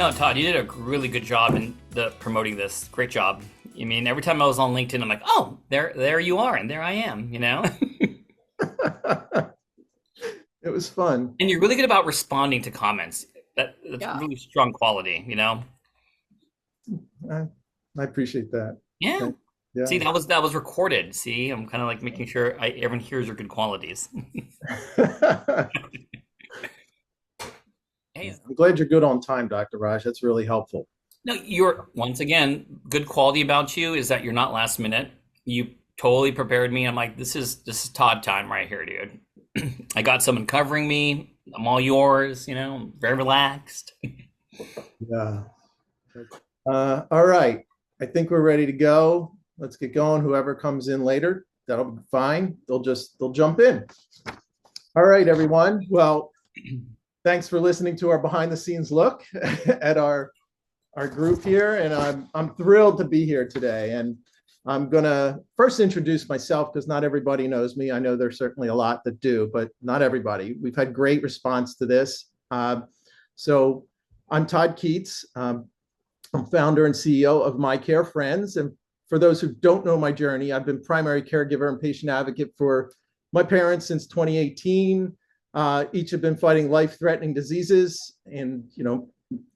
No, Todd, you did a really good job in promoting this. Great job. I mean, every time I was on LinkedIn, I'm like, oh, there you are, and there I am, It was fun. And you're really good about responding to comments. That's Yeah. really strong quality. I, I appreciate that. Yeah. Yeah. See, that was recorded. See, I'm kind of like making sure everyone hears your good qualities. Hey, I'm glad you're good on time, Dr. Raj. That's really helpful. no, you're once again good quality about you is that you're not last minute. You totally prepared me. I'm like, this is Todd time right here, dude. I got someone covering me. I'm all yours. I'm very relaxed. Yeah. All right. I think we're ready to go. Let's get going. Whoever comes in later, that'll be fine. They'll jump in. All right, everyone. Well, thanks for listening to our behind the scenes look at our group here. And I'm thrilled to be here today. And I'm going to first introduce myself because not everybody knows me. I know there's certainly a lot that do, but not everybody. We've had great response to this. So I'm Todd Keitz. I'm founder and CEO of My Care Friends. And for those who don't know my journey, I've been primary caregiver and patient advocate for my parents since 2018. Each have been fighting life-threatening diseases and,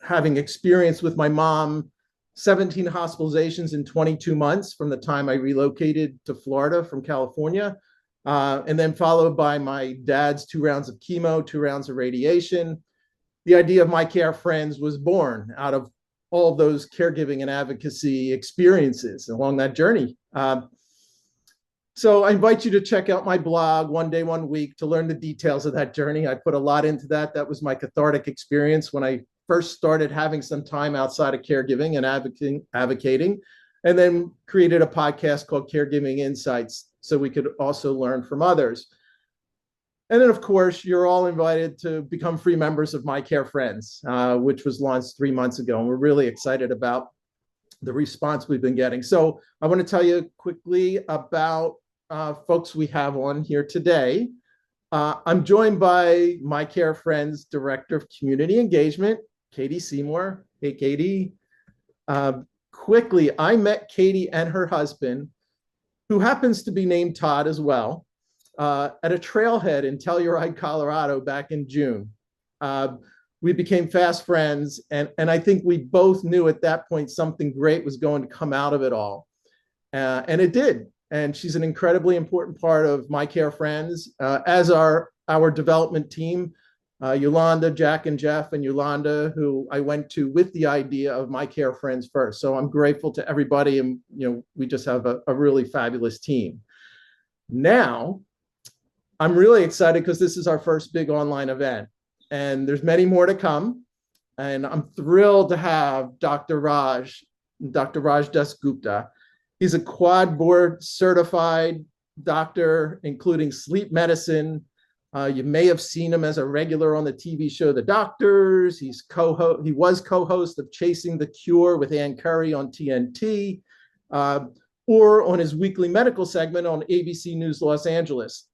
having experience with my mom, 17 hospitalizations in 22 months from the time I relocated to Florida from California, and then followed by my dad's 2 rounds of chemo, 2 rounds of radiation. The idea of My Care Friends was born out of all of those caregiving and advocacy experiences along that journey. So I invite you to check out my blog, One Day, One Week, to learn the details of that journey. I put a lot into that. That was my cathartic experience when I first started having some time outside of caregiving and advocating, and then created a podcast called Caregiving Insights so we could also learn from others. And then, of course, you're all invited to become free members of My Care Friends, which was launched 3 months ago. And we're really excited about the response we've been getting. So I want to tell you quickly about folks we have on here today. I'm joined by My Care Friends Director of Community Engagement, Katie Seymour. Hey, Katie. Quickly, I met Katie and her husband, who happens to be named Todd as well, at a trailhead in Telluride, Colorado back in June. We became fast friends, and I think we both knew at that point something great was going to come out of it all. And it did. And she's an incredibly important part of My Care Friends, as are our development team, Yolanda, Jack, and Jeff, and Yolanda, who I went to with the idea of My Care Friends first. So I'm grateful to everybody, and we just have a really fabulous team. Now, I'm really excited because this is our first big online event, and there's many more to come. And I'm thrilled to have Dr. Raj Dasgupta. He's a quad board certified doctor, including sleep medicine. You may have seen him as a regular on the TV show The Doctors. He was co-host of Chasing the Cure with Ann Curry on TNT, or on his weekly medical segment on ABC News Los Angeles.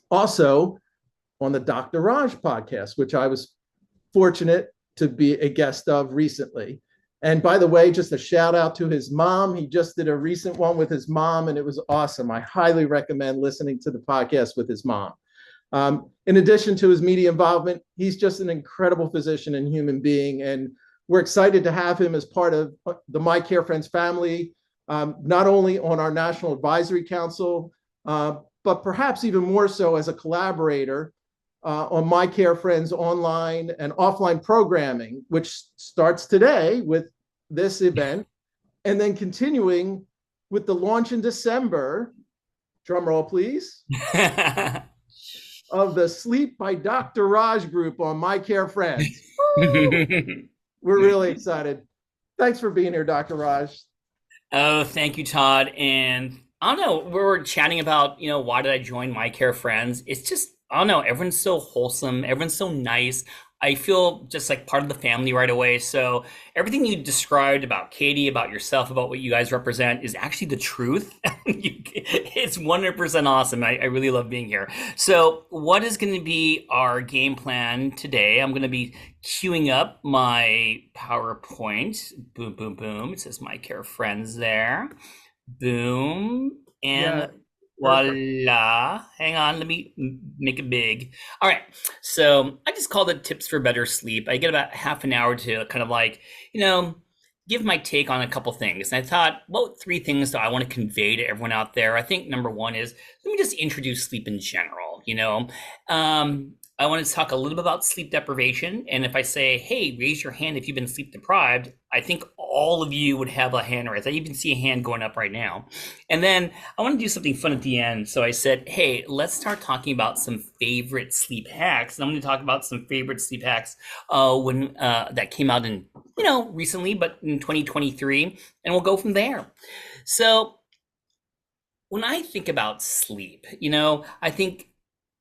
Also on the Dr. Raj podcast, which I was fortunate to be a guest of recently. And by the way, just a shout out to his mom. He just did a recent one with his mom, and it was awesome. I highly recommend listening to the podcast with his mom. In addition to his media involvement, he's just an incredible physician and human being. And we're excited to have him as part of the My Care Friends family, not only on our National Advisory Council, but perhaps even more so as a collaborator on My Care Friends online and offline programming, which starts today with this event, and then continuing with the launch in December, drum roll please, of the Sleep by Dr. Raj group on My Care Friends. We're really excited. Thanks for being here, Dr. Raj. Oh, thank you, Todd. And I don't know, we were chatting about, why did I join My Care Friends? It's just, I don't know, everyone's so wholesome. Everyone's so nice. I feel just like part of the family right away. So everything you described about Katie, about yourself, about what you guys represent is actually the truth. It's 100% awesome. I really love being here. So what is going to be our game plan today? I'm going to be queuing up my PowerPoint. Boom, boom, boom. It says my care friends there. Boom. Yeah, And perfect. voila. Hang on, let me make it big. All right. So I just called it tips for better sleep. I get about half an hour to kind of like, you know, give my take on a couple things. And I thought, what three things do I want to convey to everyone out there? I think number one is let me just introduce sleep in general. I want to talk a little bit about sleep deprivation. And if I say, hey, raise your hand if you've been sleep deprived, I think all of you would have a hand raised. I even see a hand going up right now. And then I want to do something fun at the end. So I said, hey, let's start talking about some favorite sleep hacks. And I'm going to talk about some favorite sleep hacks when that came out in, recently, but in 2023. And we'll go from there. So when I think about sleep, I think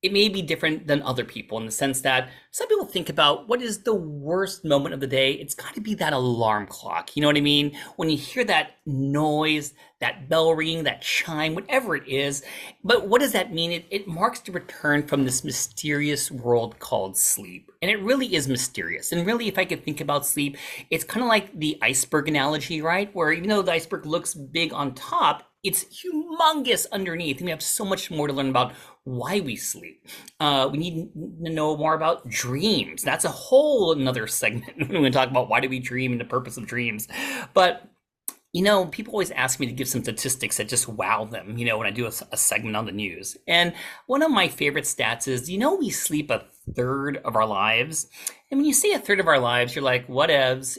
it may be different than other people in the sense that some people think about what is the worst moment of the day. It's got to be that alarm clock. You know what I mean? When you hear that noise, that bell ringing, that chime, whatever it is. But what does that mean? It marks the return from this mysterious world called sleep. And it really is mysterious. And really, if I could think about sleep, it's kind of like the iceberg analogy, right? Where even though the iceberg looks big on top, it's humongous underneath. And we have so much more to learn about why we sleep. We need to know more about dreams. That's a whole another segment when we talk about why do we dream and the purpose of dreams. But people always ask me to give some statistics that just wow them, when I do a segment on the news. And one of my favorite stats is, we sleep a third of our lives. And when you say a third of our lives, you're like, whatevs,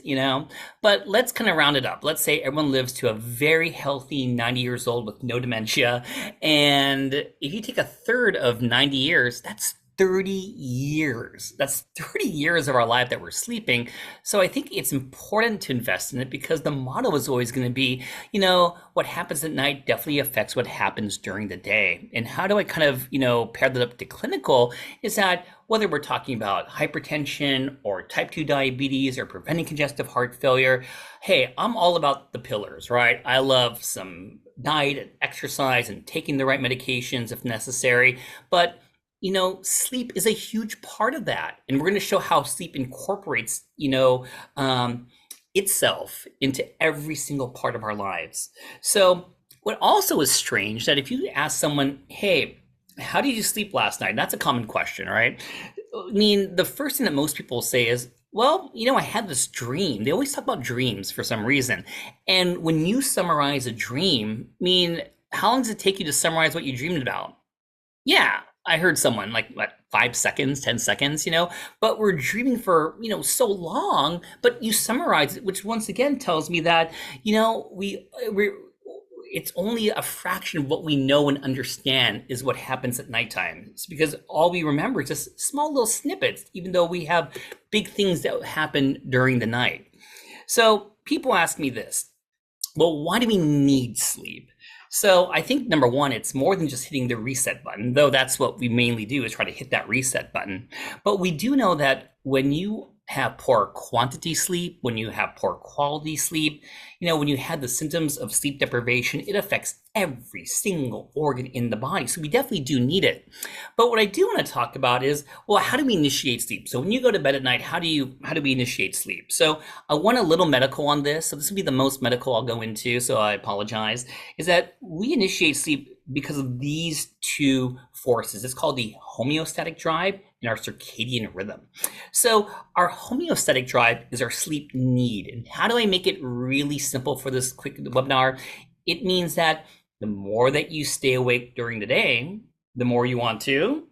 but let's kind of round it up. Let's say everyone lives to a very healthy 90 years old with no dementia. And if you take a third of 90 years, that's 30 years. That's 30 years of our life that we're sleeping. So I think it's important to invest in it because the motto is always going to be, what happens at night definitely affects what happens during the day. And how do I kind of, pair that up to clinical is that whether we're talking about hypertension or type 2 diabetes or preventing congestive heart failure, hey, I'm all about the pillars, right? I love some diet and exercise and taking the right medications if necessary. But sleep is a huge part of that. And we're going to show how sleep incorporates, itself into every single part of our lives. So what also is strange that if you ask someone, hey, how did you sleep last night? That's a common question, right? I mean, the first thing that most people say is, well, I had this dream. They always talk about dreams for some reason. And when you summarize a dream, how long does it take you to summarize what you dreamed about? Yeah, I heard someone like what 5 seconds, 10 seconds, but we're dreaming for, so long, but you summarize it, which once again tells me that, we're it's only a fraction of what we know and understand is what happens at nighttime. It's because all we remember is just small little snippets, even though we have big things that happen during the night. So people ask me this, well, why do we need sleep? So I think number one, it's more than just hitting the reset button, though that's what we mainly do is try to hit that reset button. But we do know that when you have poor quantity sleep, when you have poor quality sleep, when you have the symptoms of sleep deprivation, it affects every single organ in the body. So we definitely do need it. But what I do want to talk about is, well, how do we initiate sleep? So when you go to bed at night, how do we initiate sleep? So I want a little medical on this. So this will be the most medical I'll go into. So I apologize. Is that we initiate sleep because of these two forces. It's called the homeostatic drive and our circadian rhythm. So our homeostatic drive is our sleep need. And how do I make it really simple for this quick webinar? It means that the more that you stay awake during the day, the more you want to,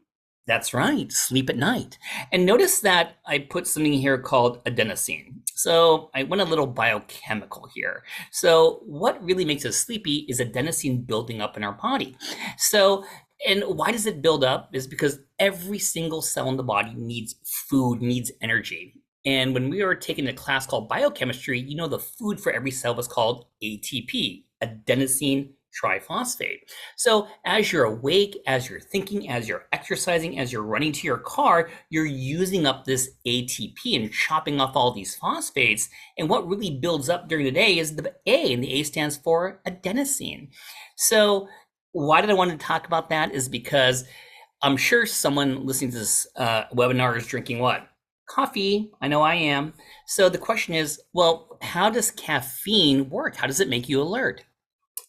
that's right, sleep at night. And notice that I put something here called adenosine. So I went a little biochemical here. So what really makes us sleepy is adenosine building up in our body. So, and why does it build up? Is because every single cell in the body needs food, needs energy. And when we were taking a class called biochemistry, the food for every cell was called ATP, adenosine triphosphate. So as you're awake, as you're thinking, as you're exercising, as you're running to your car, you're using up this ATP and chopping off all these phosphates. And what really builds up during the day is the A, and the A stands for adenosine. So why did I want to talk about that is because I'm sure someone listening to this webinar is drinking what? Coffee. I know I am. So the question is, well, how does caffeine work? How does it make you alert?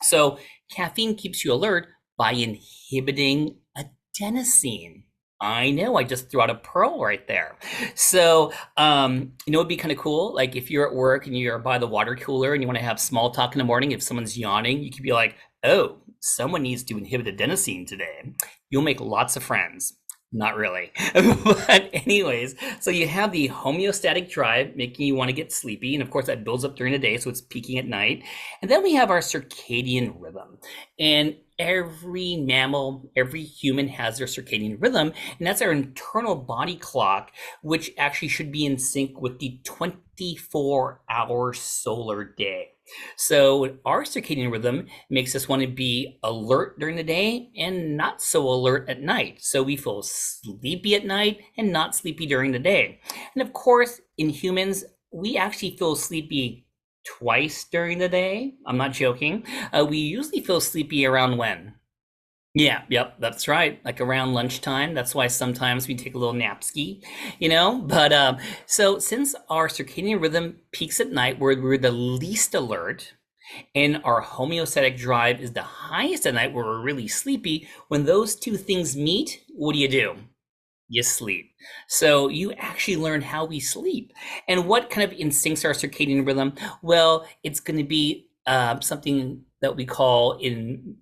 So caffeine keeps you alert by inhibiting adenosine. I know, I just threw out a pearl right there. So, it'd be kind of cool. Like if you're at work and you're by the water cooler and you want to have small talk in the morning, if someone's yawning, you could be like, oh, someone needs to inhibit adenosine today. You'll make lots of friends. Not really. But anyways, so you have the homeostatic drive making you want to get sleepy. And of course that builds up during the day, so it's peaking at night. And then we have our circadian rhythm. And every mammal, every human has their circadian rhythm. And that's our internal body clock, which actually should be in sync with the 24-hour solar day. So our circadian rhythm makes us want to be alert during the day and not so alert at night. So we feel sleepy at night and not sleepy during the day. And of course, in humans, we actually feel sleepy twice during the day. I'm not joking. We usually feel sleepy around when? Yep, that's right. Like around lunchtime. That's why sometimes we take a little napski, But so since our circadian rhythm peaks at night, we're the least alert, and our homeostatic drive is the highest at night, where we're really sleepy. When those two things meet, what do? You sleep. So you actually learn how we sleep. And what kind of instincts our circadian rhythm? Well, it's going to be something that we call in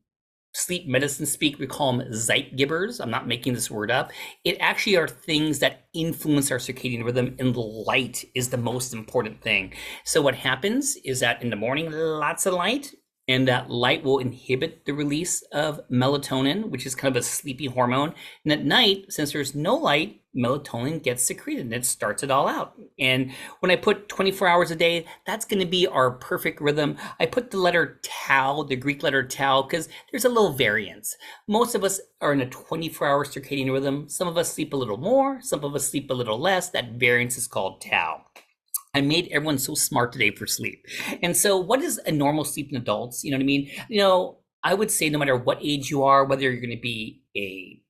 sleep medicine speak, we call them Zeitgebers. I'm not making this word up. It actually are things that influence our circadian rhythm, and light is the most important thing. So what happens is that in the morning, lots of light, and that light will inhibit the release of melatonin, which is kind of a sleepy hormone. And at night, since there's no light, melatonin gets secreted and it starts it all out. And when I put 24 hours a day, that's going to be our perfect rhythm. I put the letter tau, the Greek letter tau, because there's a little variance. Most of us are in a 24-hour circadian rhythm. Some of us sleep a little more, some of us sleep a little less. That variance is called tau. I made everyone so smart today for sleep. And so what is a normal sleep in adults? You know what I mean? I would say no matter what age you are, whether you're going to be a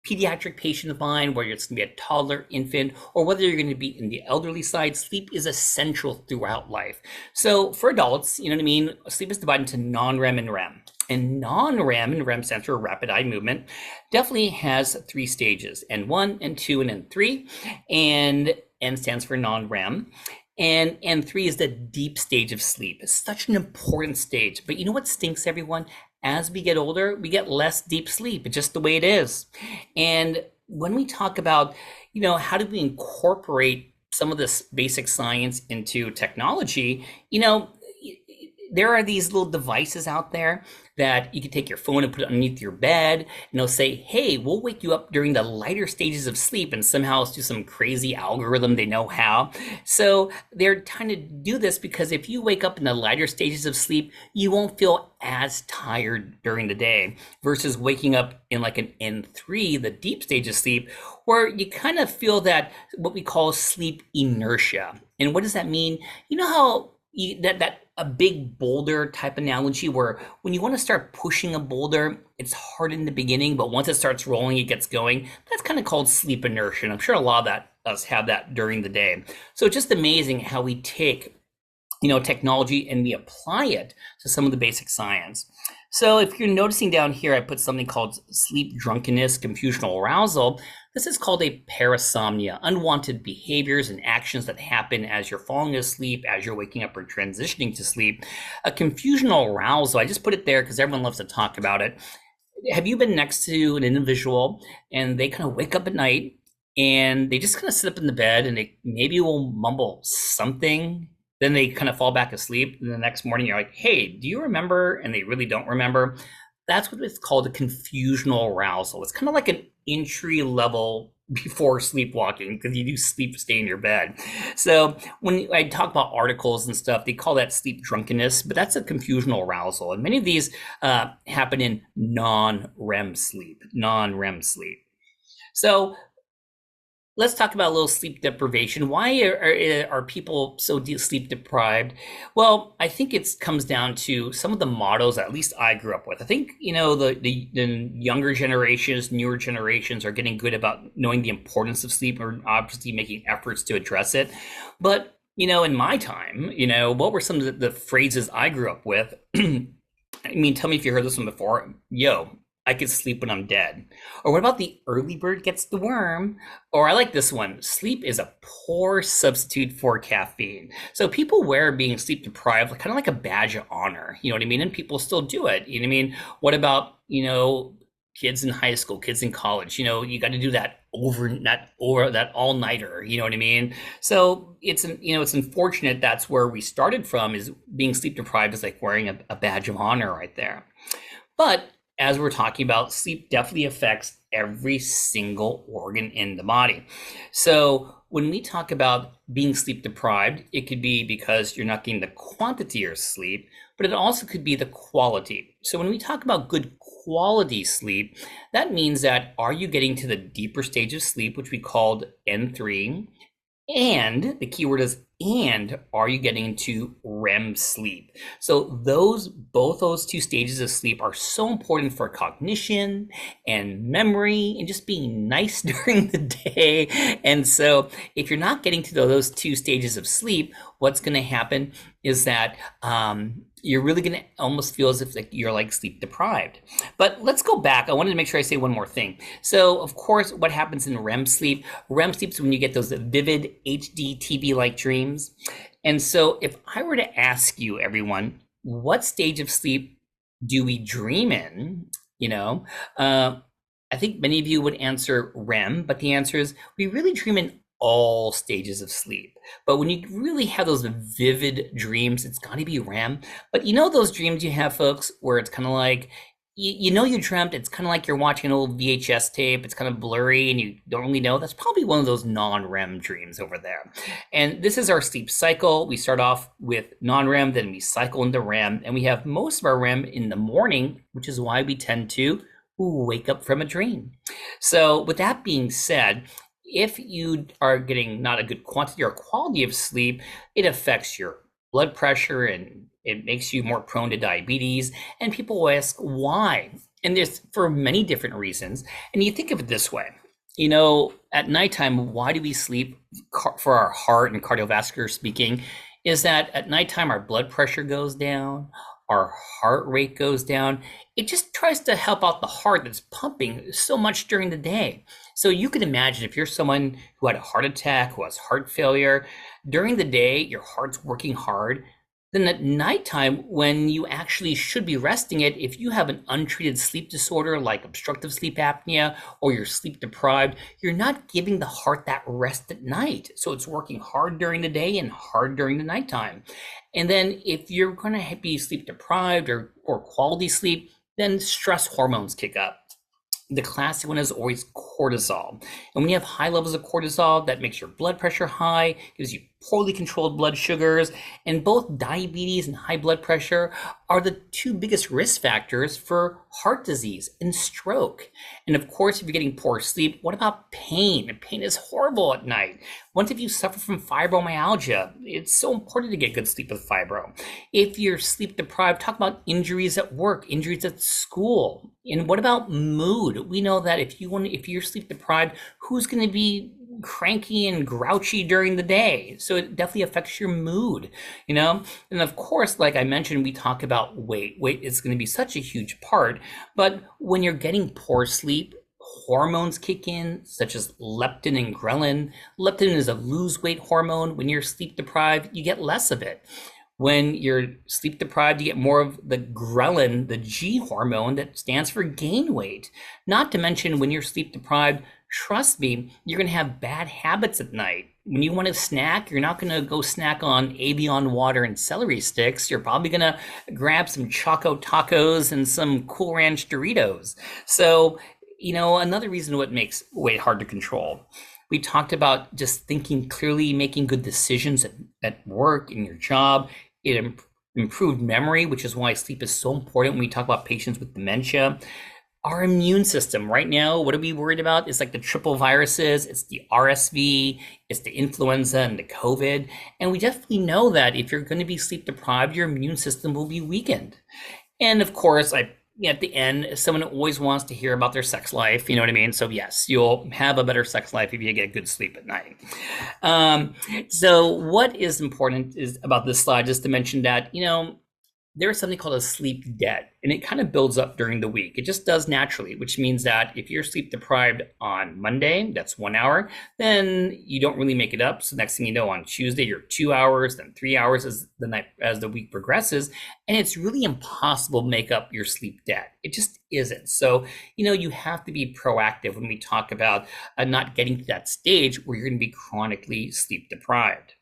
pediatric patient of mine, whether it's going to be a toddler, infant, or whether you're going to be in the elderly side, sleep is essential throughout life. So for adults, you know what I mean? Sleep is divided into non-REM and REM. And non-REM, and REM stands for rapid eye movement, definitely has 3 stages, N1, N2, and N3. And N stands for non-REM. And N3 is the deep stage of sleep. It's such an important stage. But you know what stinks, everyone? As we get older, we get less deep sleep. It's just the way it is. And when we talk about, how do we incorporate some of this basic science into technology, there are these little devices out there that you can take your phone and put it underneath your bed, and they'll say, hey, we'll wake you up during the lighter stages of sleep, and somehow do some crazy algorithm, they know how. So they're trying to do this because if you wake up in the lighter stages of sleep, you won't feel as tired during the day versus waking up in like an N3, the deep stage of sleep, where you kind of feel that what we call sleep inertia. And what does that mean? You know how that a big boulder type analogy, where when you want to start pushing a boulder, it's hard in the beginning, but once it starts rolling, it gets going. That's kind of called sleep inertia. And I'm sure a lot of us have that during the day. So it's just amazing how we take, technology and we apply it to some of the basic science. So if you're noticing down here, I put something called sleep drunkenness, confusional arousal. This is called a parasomnia, unwanted behaviors and actions that happen as you're falling asleep, as you're waking up or transitioning to sleep. A confusional arousal, I just put it there because everyone loves to talk about it. Have you been next to an individual and they kind of wake up at night and they just kind of sit up in the bed and they maybe will mumble something, then they kind of fall back asleep, and the next morning you're like, hey, do you remember? And they really don't remember. That's what it's called, a confusional arousal. It's kind of like an entry level before sleepwalking because you do sleep stay in your bed. So when I talk about articles and stuff, they call that sleep drunkenness, but that's a confusional arousal. And many of these happen in non-REM sleep, non-REM sleep. So let's talk about a little sleep deprivation. Why are people so sleep deprived? Well, I think it comes down to some of the models, at least I grew up with. I think, the younger generations, newer generations are getting good about knowing the importance of sleep or obviously making efforts to address it. But, in my time, what were some of the phrases I grew up with? I mean, tell me if you heard this one before. Yo, I could sleep when I'm dead. Or what about the early bird gets the worm? Or I like this one. Sleep is a poor substitute for caffeine. So people wear being sleep deprived kind of like a badge of honor. You know what I mean? And people still do it. You know what I mean? What about, kids in high school, kids in college? You got to do that that all-nighter. You know what I mean? So it's unfortunate that's where we started from, is being sleep deprived is like wearing a badge of honor right there. But as we're talking about, sleep definitely affects every single organ in the body. So when we talk about being sleep deprived, it could be because you're not getting the quantity of sleep, but it also could be the quality. So when we talk about good quality sleep, that means that are you getting to the deeper stage of sleep, which we called N3, and the keyword is and are you getting into REM sleep? So both those two stages of sleep are so important for cognition and memory and just being nice during the day. And so if you're not getting to those two stages of sleep, what's going to happen is that you're really going to almost feel as if you're like sleep deprived. But let's go back. I wanted to make sure I say one more thing. So of course, what happens in REM sleep? REM sleep is when you get those vivid HD TV-like dreams. And so if I were to ask you, everyone, what stage of sleep do we dream in? I think many of you would answer REM, but the answer is we really dream in all stages of sleep. But when you really have those vivid dreams, it's got to be REM. But those dreams you have, folks, where it's kind of like, you dreamt, it's kind of like you're watching an old VHS tape, it's kind of blurry and you don't really know. That's probably one of those non-REM dreams over there. And this is our sleep cycle. We start off with non-REM, then we cycle into REM, and we have most of our REM in the morning, which is why we tend to wake up from a dream. So with that being said, if you are getting not a good quantity or quality of sleep, it affects your blood pressure and it makes you more prone to diabetes. And people will ask why. And there's for many different reasons. And you think of it this way, at nighttime, why do we sleep for our heart and cardiovascular speaking? Is that at nighttime, our blood pressure goes down, our heart rate goes down. It just tries to help out the heart that's pumping so much during the day. So you can imagine if you're someone who had a heart attack, who has heart failure, during the day, your heart's working hard. Then at nighttime, when you actually should be resting it, if you have an untreated sleep disorder like obstructive sleep apnea or you're sleep deprived, you're not giving the heart that rest at night. So it's working hard during the day and hard during the nighttime. And then if you're going to be sleep deprived or quality sleep, then stress hormones kick up. The classic one is always cortisol. And when you have high levels of cortisol, that makes your blood pressure high, gives you poorly controlled blood sugars, and both diabetes and high blood pressure are the two biggest risk factors for heart disease and stroke. And of course, if you're getting poor sleep, what about pain? Pain is horrible at night. What if you suffer from fibromyalgia? It's so important to get good sleep with fibro. If you're sleep deprived, talk about injuries at work, injuries at school. And what about mood? We know that if you're sleep deprived, who's going to be cranky and grouchy during the day? So it definitely affects your mood, And of course, like I mentioned, we talk about weight. Weight is going to be such a huge part. But when you're getting poor sleep, hormones kick in, such as leptin and ghrelin. Leptin is a lose weight hormone. When you're sleep deprived, you get less of it. When you're sleep deprived, you get more of the ghrelin, the G hormone that stands for gain weight. Not to mention when you're sleep deprived, trust me, you're going to have bad habits at night. When you want to snack, you're not going to go snack on Avion water and celery sticks. You're probably going to grab some Choco Tacos and some Cool Ranch Doritos. So another reason what makes weight hard to control. We talked about just thinking clearly, making good decisions at work, in your job. It improved memory, which is why sleep is so important when we talk about patients with dementia. Our immune system right now, what are we worried about? It's like the triple viruses, it's the RSV, it's the influenza and the COVID. And we definitely know that if you're going to be sleep deprived, your immune system will be weakened. And of course, at the end, someone always wants to hear about their sex life. You know what I mean? So yes, you'll have a better sex life if you get good sleep at night. So what is important is about this slide, just to mention that, there is something called a sleep debt, and it kind of builds up during the week. It just does naturally, which means that if you're sleep deprived on Monday, that's 1 hour, then you don't really make it up. So next thing you know, on Tuesday, you're 2 hours, then 3 hours as the week progresses, and it's really impossible to make up your sleep debt. It just isn't. So, you have to be proactive when we talk about not getting to that stage where you're going to be chronically sleep deprived.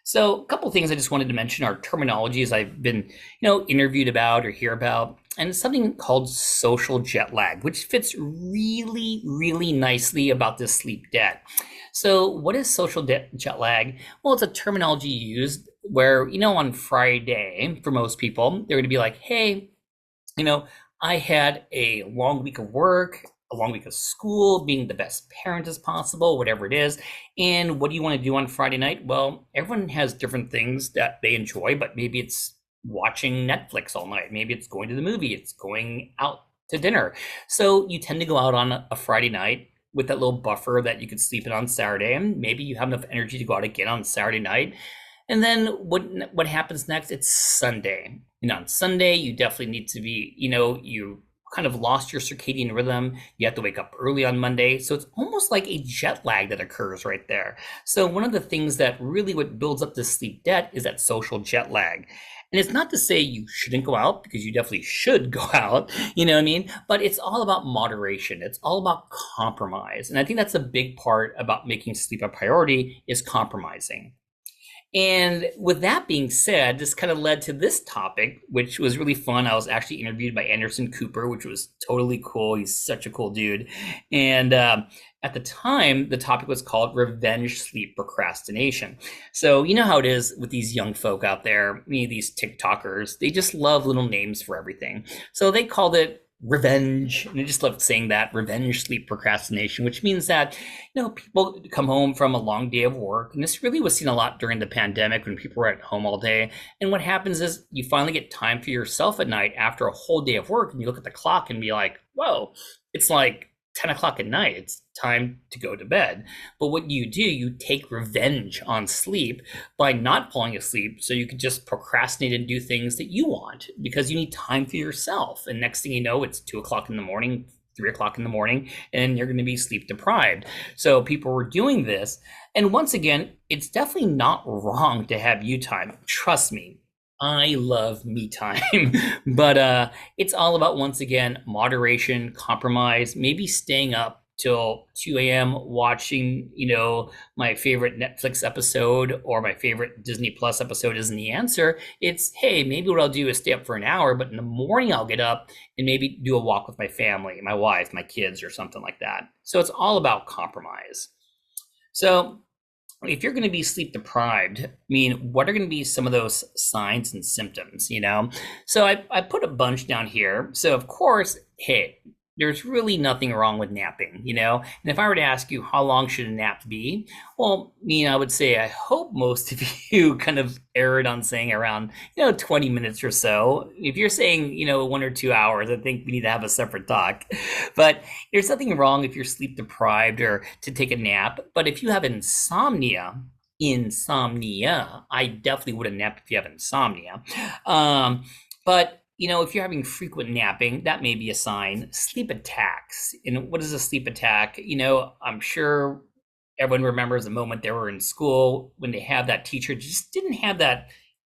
So a couple of things I just wanted to mention are terminologies I've been, interviewed about or hear about, and something called social jet lag, which fits really, really nicely about this sleep debt. So what is social jet lag? Well, it's a terminology used where, on Friday, for most people, they're going to be like, hey, I had a long week of work, a long week of school, being the best parent as possible, whatever it is. And what do you want to do on Friday night? Well, everyone has different things that they enjoy, but maybe it's watching Netflix all night. Maybe it's going to the movie. It's going out to dinner. So you tend to go out on a Friday night with that little buffer that you could sleep in on Saturday. And maybe you have enough energy to go out again on Saturday night. And then what happens next? It's Sunday. And on Sunday, you definitely need to be, you kind of lost your circadian rhythm. You have to wake up early on Monday. So it's almost like a jet lag that occurs right there. So one of the things that really what builds up this sleep debt is that social jet lag. And it's not to say you shouldn't go out, because you definitely should go out, you know what I mean? But it's all about moderation. It's all about compromise. And I think that's a big part about making sleep a priority, is compromising. And with that being said, this kind of led to this topic, which was really fun. I was actually interviewed by Anderson Cooper, which was totally cool. He's such a cool dude. And at the time, the topic was called revenge sleep procrastination. So you know how it is with these young folk out there, these TikTokers, they just love little names for everything. So they called it revenge, and I just love saying that, revenge sleep procrastination, which means that people come home from a long day of work, and this really was seen a lot during the pandemic when people were at home all day. And what happens is you finally get time for yourself at night after a whole day of work, and you look at the clock and be like, whoa, it's like 10 o'clock at night. It's time to go to bed. But what you do, you take revenge on sleep by not falling asleep, so you can just procrastinate and do things that you want because you need time for yourself. And next thing you know, it's 2 o'clock in the morning, 3 o'clock in the morning, and you're going to be sleep deprived. So people were doing this. And once again, it's definitely not wrong to have you time. Trust me. I love me time, but it's all about, once again, moderation, compromise, maybe staying up till 2 a.m. watching, my favorite Netflix episode or my favorite Disney Plus episode isn't the answer. It's, hey, maybe what I'll do is stay up for an hour, but in the morning I'll get up and maybe do a walk with my family, my wife, my kids, or something like that. So it's all about compromise. So if you're going to be sleep deprived, what are going to be some of those signs and symptoms, So I put a bunch down here. So of course, hey, there's really nothing wrong with napping, And if I were to ask you, how long should a nap be? Well, I would say, I hope most of you kind of erred on saying around, 20 minutes or so. If you're saying, 1 or 2 hours, I think we need to have a separate talk. But there's nothing wrong if you're sleep deprived or to take a nap. But if you have insomnia, I definitely wouldn't nap if you have insomnia. But if you're having frequent napping, that may be a sign. Sleep attacks. And what is a sleep attack? I'm sure everyone remembers a moment they were in school when they had that teacher just didn't have that,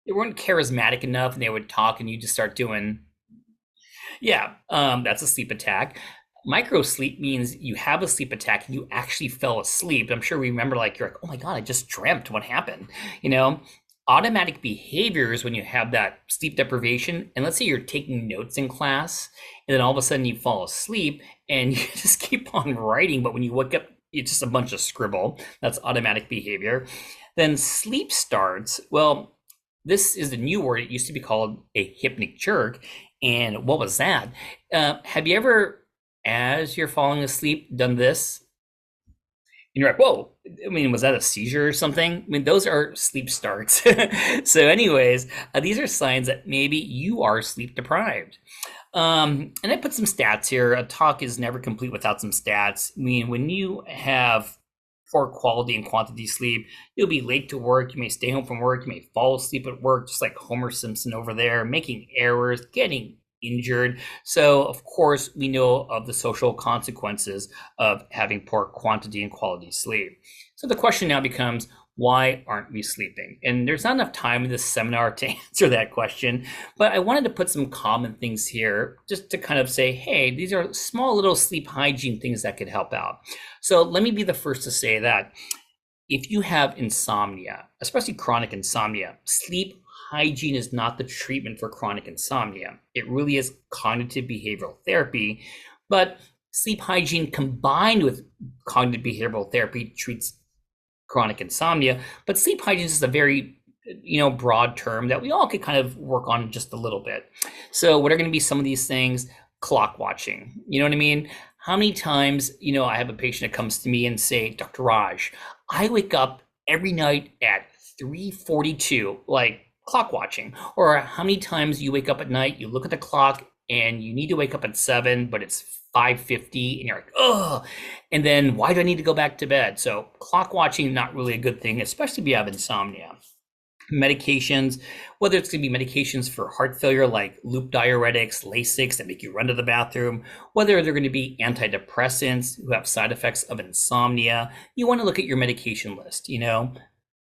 they weren't charismatic enough, and they would talk and you just start doing, that's a sleep attack. Micro sleep means you have a sleep attack and you actually fell asleep. I'm sure we remember, you're like, oh my God, I just dreamt. What happened? automatic behaviors when you have that sleep deprivation, and let's say you're taking notes in class, and then all of a sudden you fall asleep and you just keep on writing, but when you wake up, it's just a bunch of scribble. That's automatic behavior. Then sleep starts. Well, this is the new word. It used to be called a hypnic jerk. And what was that? Have you ever, as you're falling asleep, done this? And you're like, whoa, I mean, was that a seizure or something? I mean, those are sleep starts. So anyways, these are signs that maybe you are sleep deprived. And I put some stats here. A talk is never complete without some stats. I mean, when you have poor quality and quantity sleep, you'll be late to work. You may stay home from work. You may fall asleep at work, just like Homer Simpson over there, making errors, getting injured. So, of course, we know of the social consequences of having poor quantity and quality sleep. So the question now becomes, why aren't we sleeping? And there's not enough time in this seminar to answer that question, but I wanted to put some common things here just to kind of say, hey, these are small little sleep hygiene things that could help out. So let me be the first to say that if you have insomnia, especially chronic insomnia, sleep hygiene is not the treatment for chronic insomnia. It really is cognitive behavioral therapy, but sleep hygiene combined with cognitive behavioral therapy treats chronic insomnia. But sleep hygiene is a very broad term that we all could kind of work on just a little bit. So what are going to be some of these things? Clock watching. You know what I mean? How many times, I have a patient that comes to me and say, Dr. Raj, I wake up every night at 3:42, like clock watching. Or how many times you wake up at night, you look at the clock and you need to wake up at 7, but it's 5:50 and you're like, oh, and then why do I need to go back to bed? So clock watching, not really a good thing, especially if you have insomnia. Medications, whether it's going to be medications for heart failure like loop diuretics, Lasix that make you run to the bathroom, whether they're going to be antidepressants who have side effects of insomnia, you want to look at your medication list.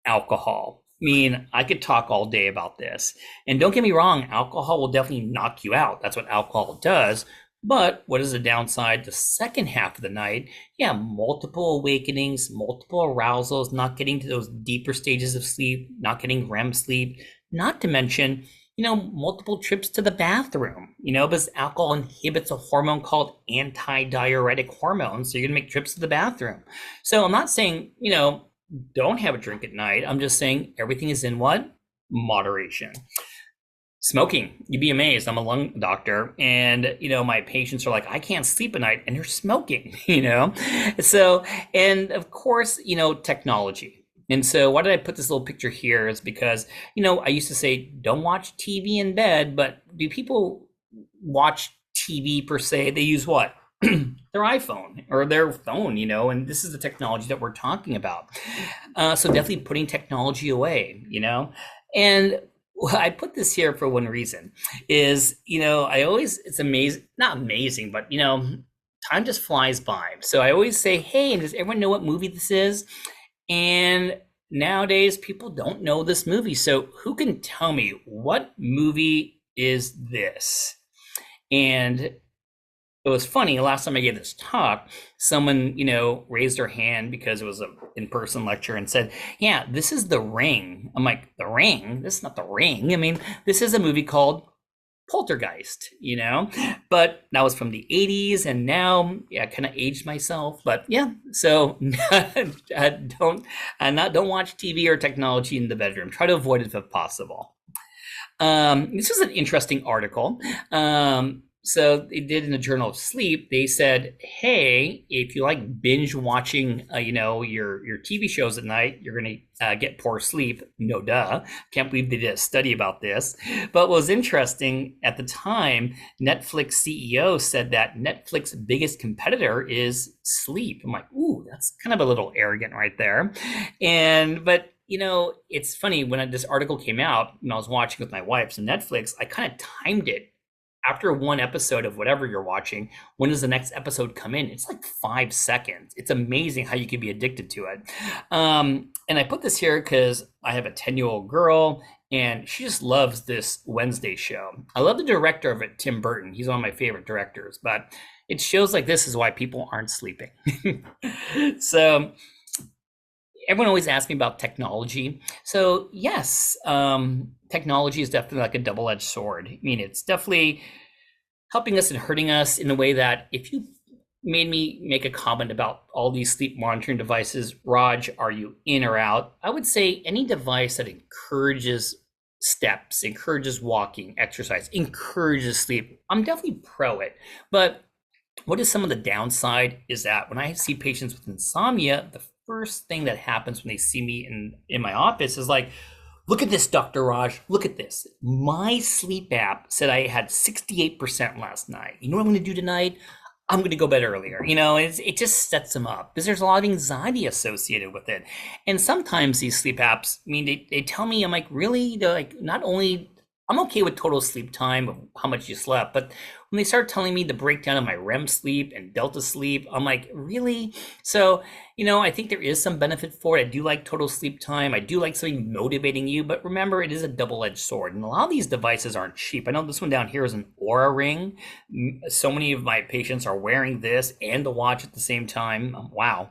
Alcohol. I mean, I could talk all day about this. And don't get me wrong, alcohol will definitely knock you out. That's what alcohol does. But what is the downside? The second half of the night, multiple awakenings, multiple arousals, not getting to those deeper stages of sleep, not getting REM sleep, not to mention, multiple trips to the bathroom, because alcohol inhibits a hormone called antidiuretic hormone. So you're going to make trips to the bathroom. So I'm not saying, don't have a drink at night. I'm just saying everything is in what? Moderation. Smoking, you'd be amazed. I'm a lung doctor, and my patients are like, I can't sleep at night, and they're smoking. So, and of course, technology. And so, why did I put this little picture here? Is because I used to say, don't watch TV in bed, but do people watch TV per se? They use what? Their iPhone or their phone, and this is the technology that we're talking about. So definitely putting technology away, and I put this here for one reason is, it's amazing, not amazing, but, time just flies by. So I always say, hey, does everyone know what movie this is? And nowadays people don't know this movie. So who can tell me what movie is this? And it was funny, last time I gave this talk, someone, raised their hand because it was an in-person lecture and said, yeah, this is The Ring. I'm like, The Ring? This is not The Ring. I mean, this is a movie called Poltergeist, but that was from the 80s. And now, I kind of aged myself, but so don't watch TV or technology in the bedroom. Try to avoid it if possible. This was an interesting article. So they did in the Journal of Sleep, they said, hey, if you like binge watching, your TV shows at night, you're going to get poor sleep. No duh. Can't believe they did a study about this. But what was interesting at the time, Netflix CEO said that Netflix's biggest competitor is sleep. I'm like, ooh, that's kind of a little arrogant right there. But it's funny, when this article came out and I was watching with my wife, so Netflix, I kind of timed it. After one episode of whatever you're watching, when does the next episode come in? It's like 5 seconds. It's amazing how you can be addicted to it. And I put this here because I have a 10-year-old girl and she just loves this Wednesday show. I love the director of it, Tim Burton. He's one of my favorite directors, but it shows like this is why people aren't sleeping. So everyone always asks me about technology. So yes, technology is definitely like a double-edged sword. I mean, it's definitely helping us and hurting us in the way that if you made me make a comment about all these sleep monitoring devices, Raj, are you in or out? I would say any device that encourages steps, encourages walking, exercise, encourages sleep, I'm definitely pro it. But what is some of the downside is that when I see patients with insomnia, the first thing that happens when they see me in my office is like, look at this, Dr. Raj, look at this. My sleep app said I had 68% last night. You know what I'm going to do tonight? I'm going to go bed earlier. It just sets them up because there's a lot of anxiety associated with it. And sometimes these sleep apps, I mean, they tell me, I'm like, really? They're like, not only, I'm okay with total sleep time of how much you slept, but when they start telling me the breakdown of my REM sleep and delta sleep, I'm like, really? So, I think there is some benefit for it. I do like total sleep time. I do like something motivating you, but remember, it is a double-edged sword. And a lot of these devices aren't cheap. I know this one down here is an Aura Ring. So many of my patients are wearing this and the watch at the same time. Wow.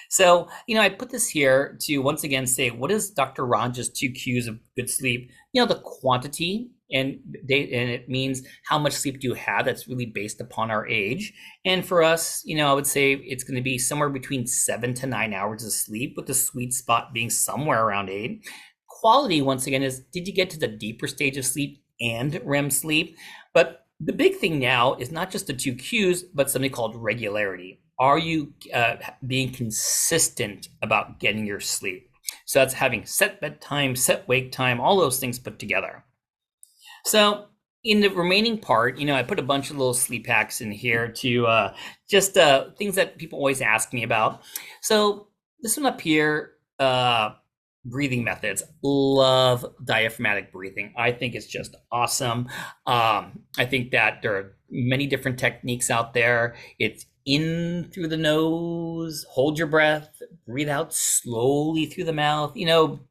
So, I put this here to once again say, what is Dr. Raj's 2 Qs of good sleep? The quantity, and it means how much sleep do you have. That's really based upon our age. And for us, I would say it's going to be somewhere between 7 to 9 hours of sleep, with the sweet spot being somewhere around 8. Quality, once again, is did you get to the deeper stage of sleep and REM sleep? But the big thing now is not just the 2 Qs, but something called regularity. Are you being consistent about getting your sleep? So that's having set bedtime, set wake time, all those things put together. So in the remaining part, I put a bunch of little sleep hacks in here to just things that people always ask me about. So this one up here, breathing methods. Love diaphragmatic breathing. I think it's just awesome. I think that there are many different techniques out there. It's in through the nose, hold your breath, breathe out slowly through the mouth.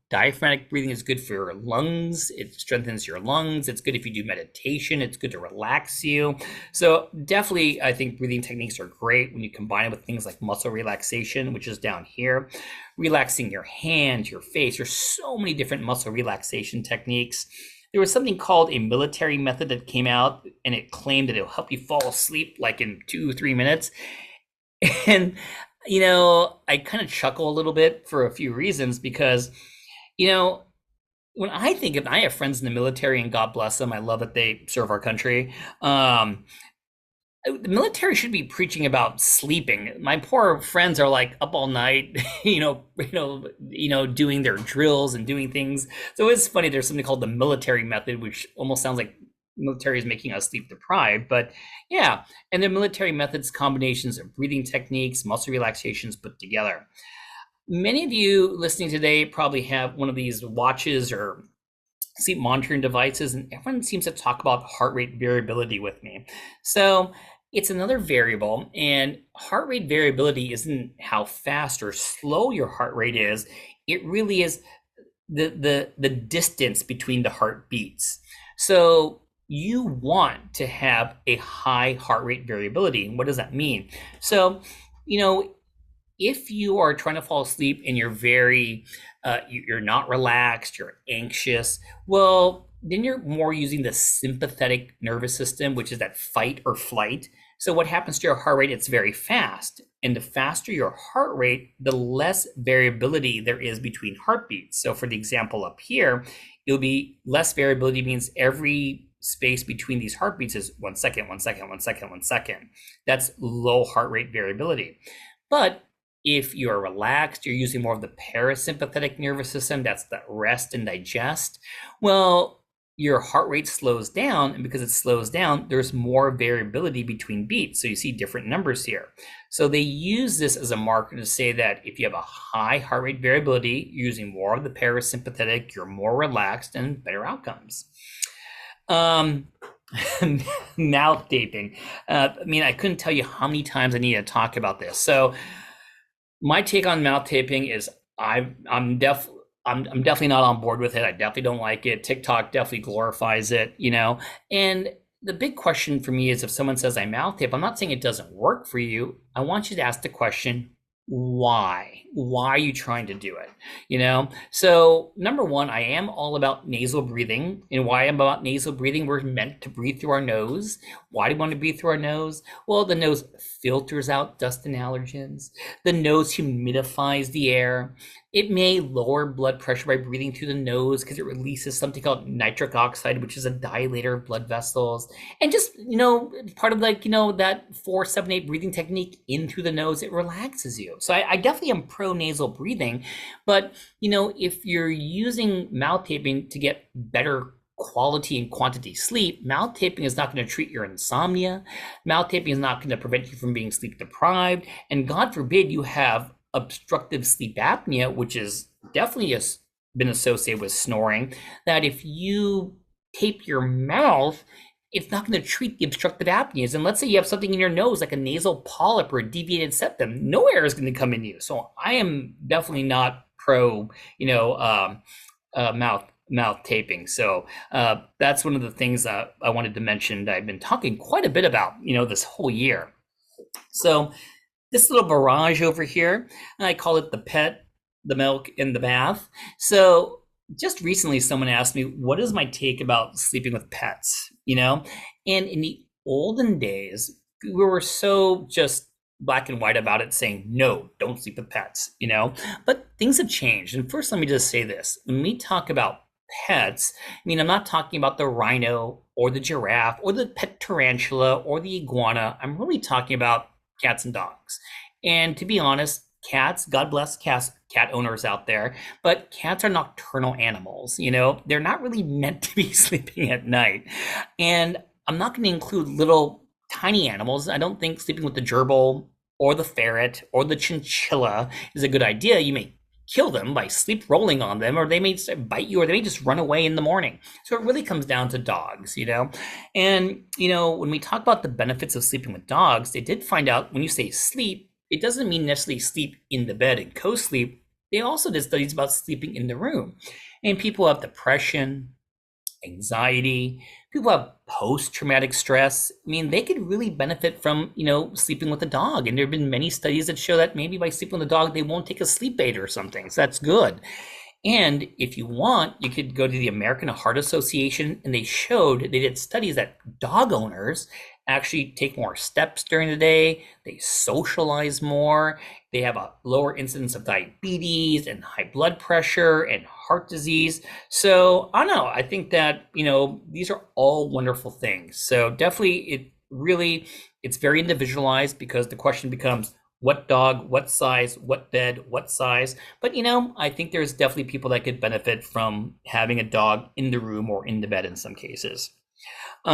Diaphragmatic breathing is good for your lungs. It strengthens your lungs. It's good if you do meditation. It's good to relax you. So definitely, I think breathing techniques are great when you combine it with things like muscle relaxation, which is down here, relaxing your hands, your face. There's so many different muscle relaxation techniques. There was something called a military method that came out, and it claimed that it'll help you fall asleep like in 2 or 3 minutes. And, I kind of chuckle a little bit for a few reasons because, when I think of, I have friends in the military, and God bless them. I love that they serve our country. The military should be preaching about sleeping. My poor friends are like up all night, doing their drills and doing things. So it's funny. There's something called the military method, which almost sounds like military is making us sleep deprived. But yeah, and the military methods, combinations of breathing techniques, muscle relaxations put together. Many of you listening today probably have one of these watches or sleep monitoring devices, and everyone seems to talk about heart rate variability with me. So it's another variable, and heart rate variability isn't how fast or slow your heart rate is. It really is the distance between the heartbeats. So you want to have a high heart rate variability. What does that mean? So, if you are trying to fall asleep and you're you're not relaxed, you're anxious, well, then you're more using the sympathetic nervous system, which is that fight or flight. So what happens to your heart rate? It's very fast. And the faster your heart rate, the less variability there is between heartbeats. So for the example up here, it'll be less variability means every space between these heartbeats is 1 second, 1 second, 1 second, 1 second. That's low heart rate variability. But if you're relaxed, you're using more of the parasympathetic nervous system, that's the rest and digest, well, your heart rate slows down, and because it slows down, there's more variability between beats. So you see different numbers here. So they use this as a marker to say that if you have a high heart rate variability, you're using more of the parasympathetic, you're more relaxed and better outcomes. Mouth taping. I couldn't tell you how many times I need to talk about this. So my take on mouth taping is I'm definitely not on board with it. I definitely don't like it. TikTok definitely glorifies it, and the big question for me is if someone says I mouth tape, I'm not saying it doesn't work for you. I want you to ask the question, Why are you trying to do it? So number one, I am all about nasal breathing. And why I'm about nasal breathing, we're meant to breathe through our nose. Why do we want to breathe through our nose? Well, the nose filters out dust and allergens. The nose humidifies the air. It may lower blood pressure by breathing through the nose because it releases something called nitric oxide, which is a dilator of blood vessels. And just, part of that 4-7-8 breathing technique in through the nose, it relaxes you. So I definitely am pro nasal breathing. But, if you're using mouth taping to get better quality and quantity sleep, mouth taping is not going to treat your insomnia. Mouth taping is not going to prevent you from being sleep deprived. And God forbid you have obstructive sleep apnea, which is definitely been associated with snoring, that if you tape your mouth, it's not going to treat the obstructive apneas. And let's say you have something in your nose, like a nasal polyp or a deviated septum, no air is going to come in you. So I am definitely not pro, mouth taping. So that's one of the things that I wanted to mention that I've been talking quite a bit about, this whole year. So this little barrage over here, I call it the pet, the milk, and the bath. So just recently someone asked me, what is my take about sleeping with pets? And in the olden days, we were so just black and white about it, saying, no, don't sleep with pets, but things have changed. And first, let me just say this. When we talk about pets, I'm not talking about the rhino or the giraffe or the pet tarantula or the iguana. I'm really talking about cats and dogs. And to be honest, cats, God bless cat owners out there, but cats are nocturnal animals. They're not really meant to be sleeping at night. And I'm not going to include little tiny animals. I don't think sleeping with the gerbil or the ferret or the chinchilla is a good idea. You may kill them by sleep rolling on them, or they may bite you, or they may just run away in the morning. So it really comes down to dogs, And, when we talk about the benefits of sleeping with dogs, they did find out when you say sleep, it doesn't mean necessarily sleep in the bed and co-sleep. They also did studies about sleeping in the room. And people have depression, anxiety, people have post-traumatic stress. They could really benefit from, sleeping with a dog. And there have been many studies that show that maybe by sleeping with a dog, they won't take a sleep aid or something. So that's good. And if you want, you could go to the American Heart Association, and they did studies that dog owners actually take more steps during the day, they socialize more, they have a lower incidence of diabetes and high blood pressure and heart disease. So I don't know, I think that, these are all wonderful things. So definitely it's very individualized, because the question becomes, what dog, what size, what bed, what size. But, I think there's definitely people that could benefit from having a dog in the room or in the bed in some cases. We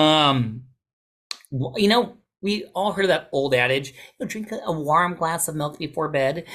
all heard of that old adage, drink a warm glass of milk before bed,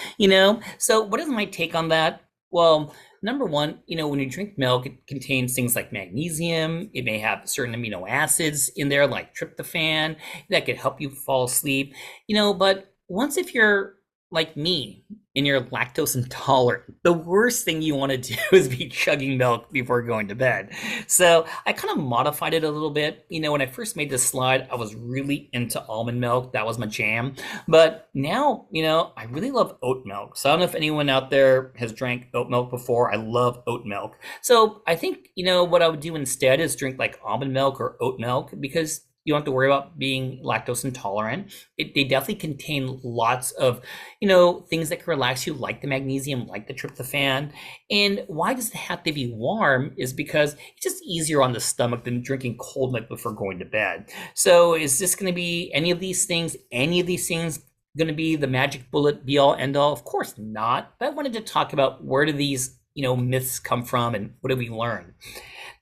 So what is my take on that? Well, number one, when you drink milk, it contains things like magnesium. It may have certain amino acids in there, like tryptophan, that could help you fall asleep, but once, if you're like me and you're lactose intolerant, the worst thing you want to do is be chugging milk before going to bed. So I kind of modified it a little bit. When I first made this slide, I was really into almond milk. That was my jam. But now, I really love oat milk. So I don't know if anyone out there has drank oat milk before. I love oat milk. So I think, what I would do instead is drink like almond milk or oat milk, because you don't have to worry about being lactose intolerant. They definitely contain lots of, things that can relax you, like the magnesium, like the tryptophan. And why does it have to be warm is because it's just easier on the stomach than drinking cold milk before going to bed. So is this going to be any of these things going to be the magic bullet, be all, end all? Of course not. But I wanted to talk about, where do these, myths come from, and what have we learned?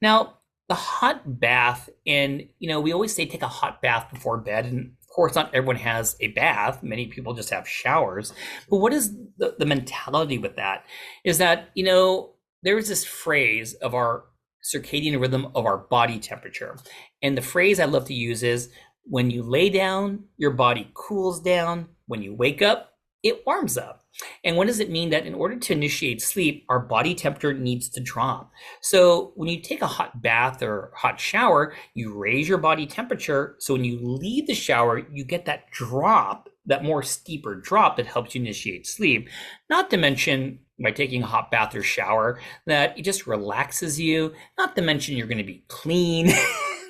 Now, the hot bath, and we always say take a hot bath before bed, and of course not everyone has a bath. Many people just have showers. But what is the mentality with that? Is that there is this phrase of our circadian rhythm of our body temperature, and the phrase I love to use is, when you lay down, your body cools down. When you wake up, it warms up. And what does it mean? That in order to initiate sleep, our body temperature needs to drop. So when you take a hot bath or hot shower, you raise your body temperature. So when you leave the shower, you get that drop that more steeper drop that helps you initiate sleep. Not to mention by taking a hot bath or shower, that it just relaxes you. Not to mention you're going to be clean,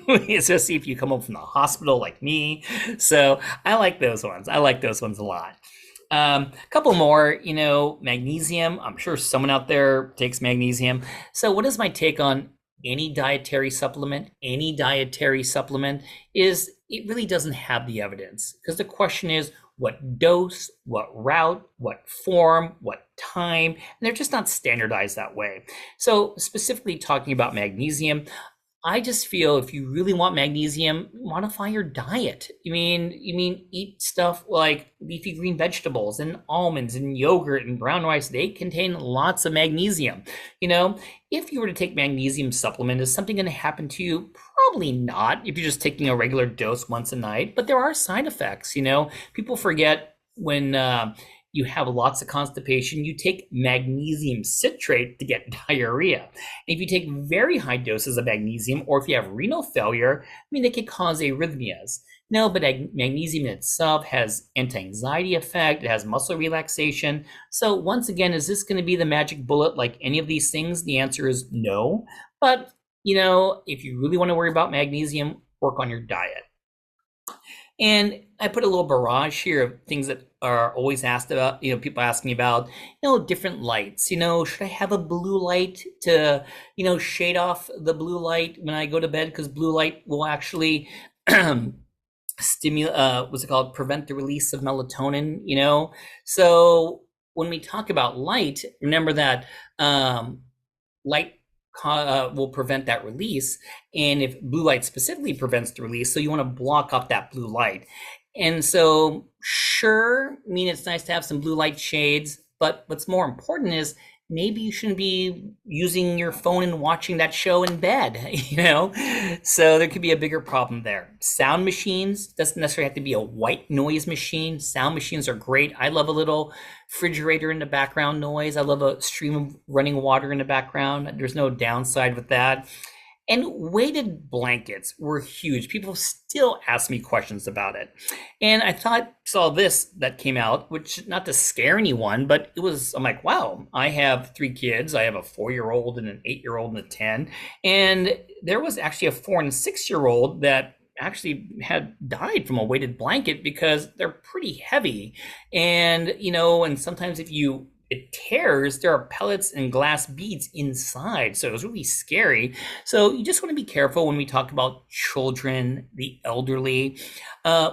especially if you come home from the hospital like me. So I like those ones. I like those ones a lot. A couple more, magnesium. I'm sure someone out there takes magnesium. So what is my take on any dietary supplement? Any dietary supplement is, it really doesn't have the evidence, because the question is what dose, what route, what form, what time, and they're just not standardized that way. So specifically talking about magnesium, I just feel if you really want magnesium, modify your diet. Eat stuff like leafy green vegetables and almonds and yogurt and brown rice. They contain lots of magnesium. If you were to take magnesium supplement, is something going to happen to you? Probably not, if you're just taking a regular dose once a night, but there are side effects. People forget when you have lots of constipation, you take magnesium citrate to get diarrhea. If you take very high doses of magnesium, or if you have renal failure, they could cause arrhythmias. No, but magnesium in itself has anti-anxiety effect. It has muscle relaxation. So once again, is this going to be the magic bullet like any of these things? The answer is no. But, if you really want to worry about magnesium, work on your diet. And I put a little barrage here of things that are always asked about, people ask me about, different lights. Should I have a blue light to, shade off the blue light when I go to bed? Because blue light will actually prevent the release of melatonin, So when we talk about light, remember that light will prevent that release. And if blue light specifically prevents the release, so you want to block up that blue light. And so, sure, it's nice to have some blue light shades, but what's more important is maybe you shouldn't be using your phone and watching that show in bed, So there could be a bigger problem there. Sound machines, doesn't necessarily have to be a white noise machine. Sound machines are great. I love a little refrigerator in the background noise. I love a stream of running water in the background. There's no downside with that. And weighted blankets were huge. People still ask me questions about it. And I saw this that came out, which, not to scare anyone, but I'm like, wow, I have 3 kids. I have a 4-year-old and an 8-year-old and a 10. And there was actually a 4 and 6-year-old that actually had died from a weighted blanket because they're pretty heavy. And, and sometimes if it tears, there are pellets and glass beads inside. So it was really scary. So you just want to be careful when we talk about children, the elderly.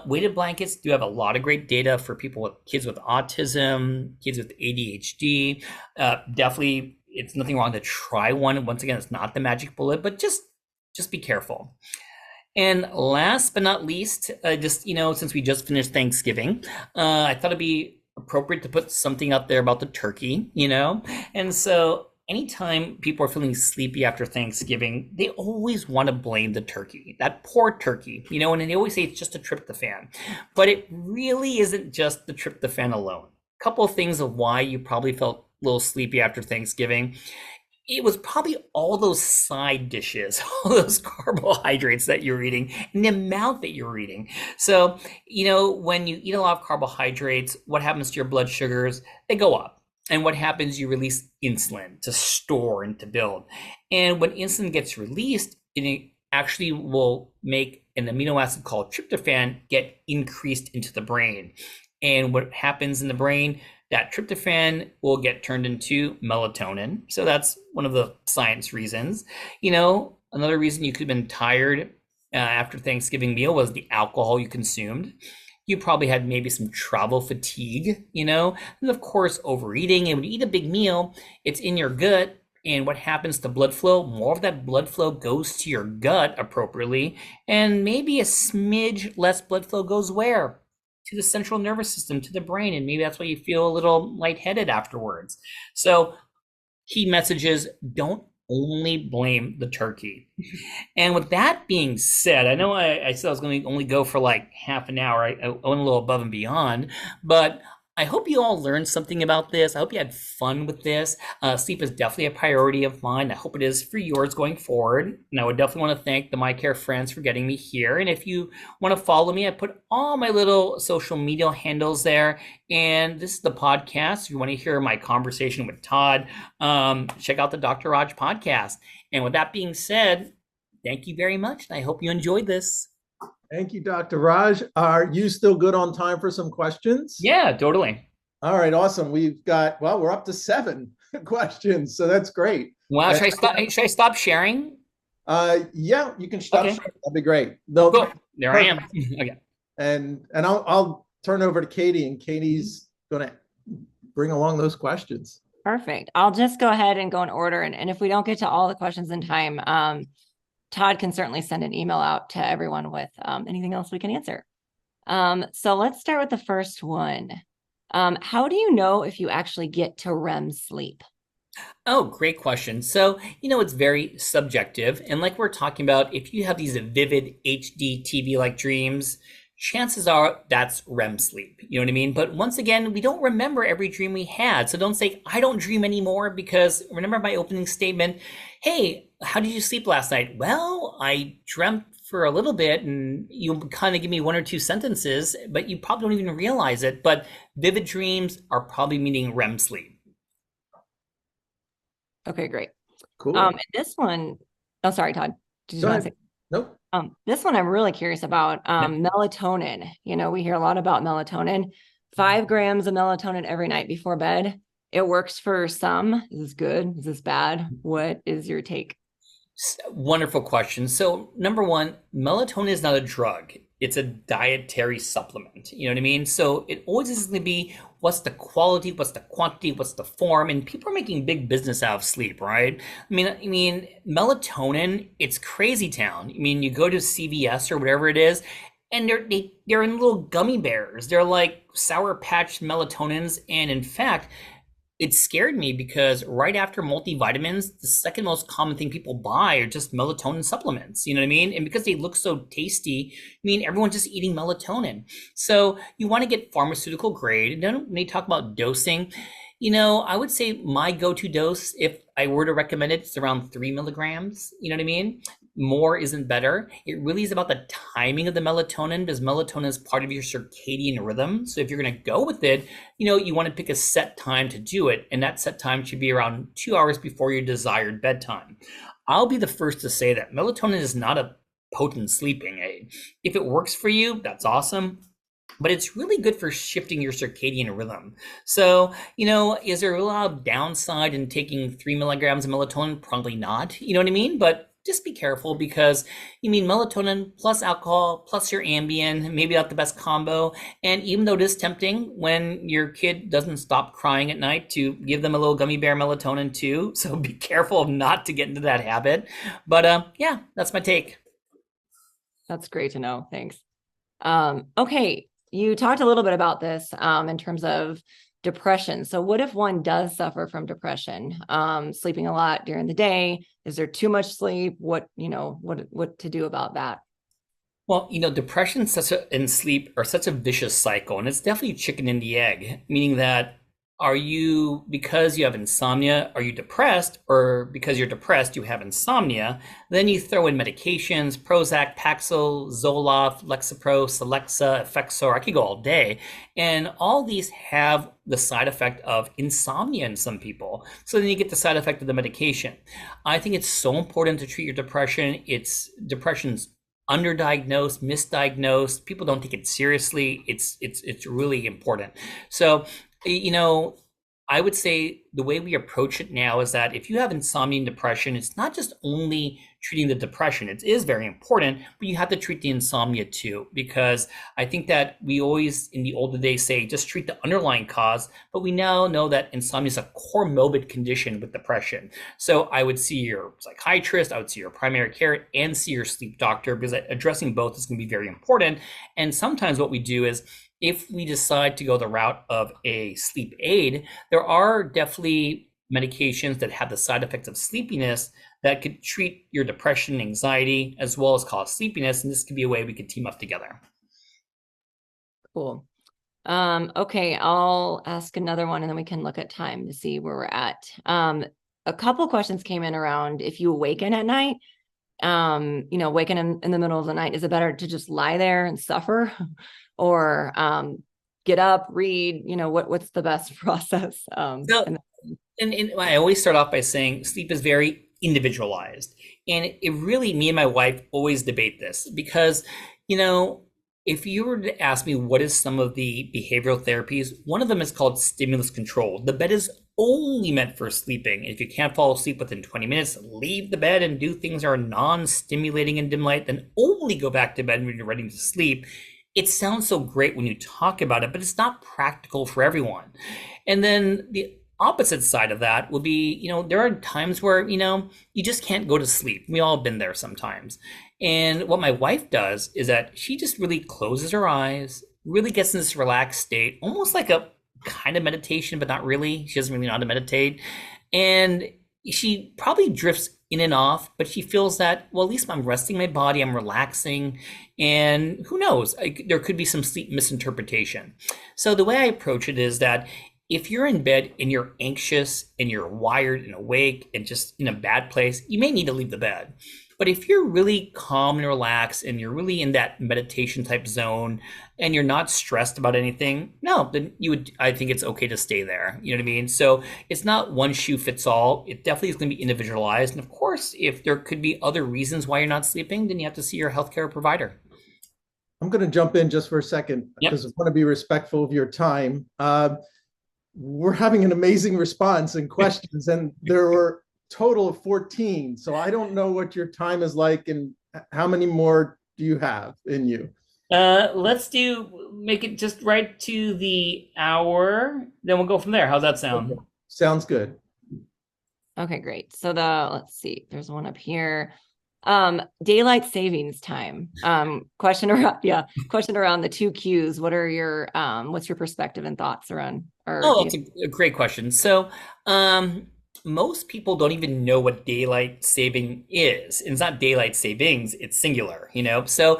Weighted blankets do have a lot of great data for kids with autism, kids with ADHD. Definitely, it's nothing wrong to try one. Once again, it's not the magic bullet, but just be careful. And last but not least, since we just finished Thanksgiving, I thought it'd be appropriate to put something out there about the turkey, And so anytime people are feeling sleepy after Thanksgiving, they always want to blame the turkey, that poor turkey, and they always say it's just a tryptophan. But it really isn't just the tryptophan alone. A couple of things of why you probably felt a little sleepy after Thanksgiving. It was probably all those side dishes, all those carbohydrates that you're eating, and the amount that you're eating. So, when you eat a lot of carbohydrates, what happens to your blood sugars? They go up. And what happens? You release insulin to store and to build. And when insulin gets released, it actually will make an amino acid called tryptophan get increased into the brain. And what happens in the brain? That tryptophan will get turned into melatonin. So that's one of the science reasons. Another reason you could have been tired after Thanksgiving meal was the alcohol you consumed. You probably had maybe some travel fatigue, and of course, overeating. And when you eat a big meal, it's in your gut. And what happens to blood flow? More of that blood flow goes to your gut appropriately. And maybe a smidge less blood flow goes where? To the central nervous system, to the brain. And maybe that's why you feel a little lightheaded afterwards. So key message is, don't only blame the turkey. And with that being said, I know I said I was going to only go for like half an hour. I went a little above and beyond, but I hope you all learned something about this. I hope you had fun with this. Sleep is definitely a priority of mine. I hope it is for yours going forward. And I would definitely want to thank the My Care friends for getting me here. And if you want to follow me, I put all my little social media handles there. And this is the podcast. If you want to hear my conversation with Todd, check out the Dr. Raj Podcast. And with that being said, thank you very much. And I hope you enjoyed this. Thank you, Dr. Raj. Are you still good on time for some questions? Yeah, totally. All right, awesome. We're up to 7 questions, so that's great. Wow, should I stop sharing? Yeah, you can stop Okay. sharing. That'd be great. Cool. There I am. Okay. And I'll turn over to Katie, and Katie's going to bring along those questions. Perfect. I'll just go ahead and go in order. And if we don't get to all the questions in time, Todd can certainly send an email out to everyone with anything else we can answer. So let's start with the first one. How do you know if you actually get to REM sleep? Oh, great question. So, it's very subjective. And like we're talking about, if you have these vivid HD TV-like dreams, chances are that's REM sleep. You know what I mean? But once again, we don't remember every dream we had. So don't say, I don't dream anymore, because remember my opening statement, hey, how did you sleep last night? Well, I dreamt for a little bit, and you kind of give me 1 or 2 sentences, but you probably don't even realize it. But vivid dreams are probably meaning REM sleep. Okay, great. Cool. And this one, oh, sorry, Todd. Did you want to say? Nope. This one I'm really curious about. Melatonin. We hear a lot about melatonin. 5 grams of melatonin every night before bed. It works for some. Is this good? Is this bad? What is your take? Wonderful question. So, number one, melatonin is not a drug. It's a dietary supplement. You know what I mean? So it always is going to be, what's the quality, what's the quantity, what's the form, and people are making big business out of sleep, right? I mean, melatonin, it's crazy town. I mean, you go to CVS or whatever it is, and they're in little gummy bears. They're like Sour Patch melatonins, and in fact, it scared me because right after multivitamins, the second most common thing people buy are just melatonin supplements. You know what I mean? And because they look so tasty, everyone's just eating melatonin. So you want to get pharmaceutical grade. And then when they talk about dosing, I would say my go-to dose, if I were to recommend it, it's around 3 milligrams. You know what I mean? More isn't better. It really is about the timing of the melatonin, because melatonin is part of your circadian rhythm. So if you're going to go with it, you want to pick a set time to do it. And that set time should be around 2 hours before your desired bedtime. I'll be the first to say that melatonin is not a potent sleeping aid. If it works for you, that's awesome. But it's really good for shifting your circadian rhythm. So, is there a lot of downside in taking 3 milligrams of melatonin? Probably not. You know what I mean? But just be careful, because melatonin plus alcohol plus your Ambien, maybe not the best combo. And even though it is tempting when your kid doesn't stop crying at night, to give them a little gummy bear melatonin too. So be careful not to get into that habit. But yeah, that's my take. That's great to know. Thanks. Okay. You talked a little bit about this in terms of depression. So what if one does suffer from depression, sleeping a lot during the day? Is there too much sleep? What to do about that? Well, depression and sleep are such a vicious cycle, and it's definitely chicken and the egg, meaning that because you have insomnia, are you depressed? Or because you're depressed, you have insomnia? Then you throw in medications, Prozac, Paxil, Zoloft, Lexapro, Celexa, Effexor. I could go all day. And all these have the side effect of insomnia in some people. So then you get the side effect of the medication. I think it's so important to treat your depression. Depression's underdiagnosed, misdiagnosed. People don't take it seriously. It's really important. So, I would say the way we approach it now is that if you have insomnia and depression, it's not just only treating the depression. It is very important, but you have to treat the insomnia too, because I think that we always, in the older days, say just treat the underlying cause, but we now know that insomnia is a comorbid condition with depression. So I would see your psychiatrist, I would see your primary care, and see your sleep doctor, because addressing both is going to be very important. And sometimes what we do is, if we decide to go the route of a sleep aid, there are definitely medications that have the side effects of sleepiness that could treat your depression and anxiety as well as cause sleepiness. And this could be a way we could team up together. Cool. Okay, I'll ask another one and then we can look at time to see where we're at. A couple questions came in around if you awaken at night, waking in the middle of the night, is it better to just lie there and suffer or get up, read, what's the best process? So, and I always start off by saying sleep is very individualized. And it really, me and my wife always debate this because, if you were to ask me what is some of the behavioral therapies, one of them is called stimulus control. The bed is only meant for sleeping. If you can't fall asleep within 20 minutes, leave the bed and do things that are non-stimulating in dim light, then only go back to bed when you're ready to sleep. It sounds so great when you talk about it, but it's not practical for everyone. And then the opposite side of that would be, there are times where, you just can't go to sleep. We all have been there sometimes. And what my wife does is that she just really closes her eyes, really gets in this relaxed state, almost like a kind of meditation, but not really. She doesn't really know how to meditate. And she probably drifts in and off, but she feels that, well, at least I'm resting my body, I'm relaxing, and who knows, there could be some sleep misinterpretation. So the way I approach it is that if you're in bed and you're anxious and you're wired and awake and just in a bad place, you may need to leave the bed. But if you're really calm and relaxed and you're really in that meditation type zone and you're not stressed about anything, no, then I think it's okay to stay there. You know what I mean? So it's not one shoe fits all. It definitely is going to be individualized. And of course, if there could be other reasons why you're not sleeping, then you have to see your healthcare provider. I'm going to jump in just for a second because I want to be respectful of your time. We're having an amazing response and questions, and there were total of 14. So I don't know what your time is like and how many more do you have in you? Let's make it just right to the hour. Then we'll go from there. How's that sound? Okay. Sounds good. Okay, great. So let's see, there's one up here. Daylight savings time. Question around the two Qs. What are your what's your perspective and thoughts around? That's a great question. So, most people don't even know what daylight saving is. It's not daylight savings, it's singular, So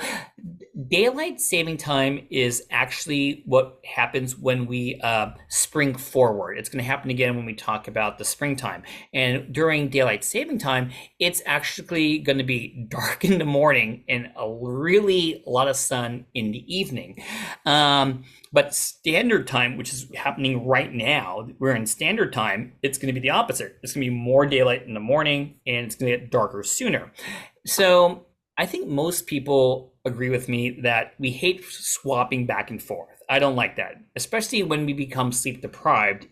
daylight saving time is actually what happens when we spring forward. It's going to happen again when we talk about the springtime. And during daylight saving time, it's actually going to be dark in the morning and a lot of sun in the evening. But standard time, which is happening right now, we're in standard time, it's going to be the opposite. It's going to be more daylight in the morning and it's going to get darker sooner. So I think most people agree with me that we hate swapping back and forth. I don't like that, especially when we become sleep deprived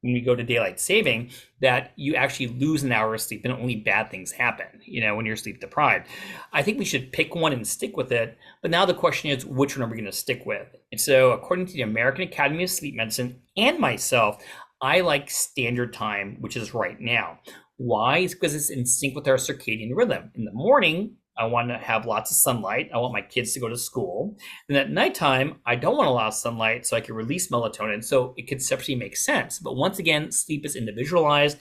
when we go to daylight saving, that you actually lose an hour of sleep and only bad things happen, when you're sleep deprived. I think we should pick one and stick with it. But now the question is, which one are we going to stick with? And so according to the American Academy of Sleep Medicine and myself, I like standard time, which is right now. Why? It's because it's in sync with our circadian rhythm. In the morning, I want to have lots of sunlight. I want my kids to go to school. And at nighttime, I don't want a lot of sunlight so I can release melatonin. So it conceptually makes sense. But once again, sleep is individualized.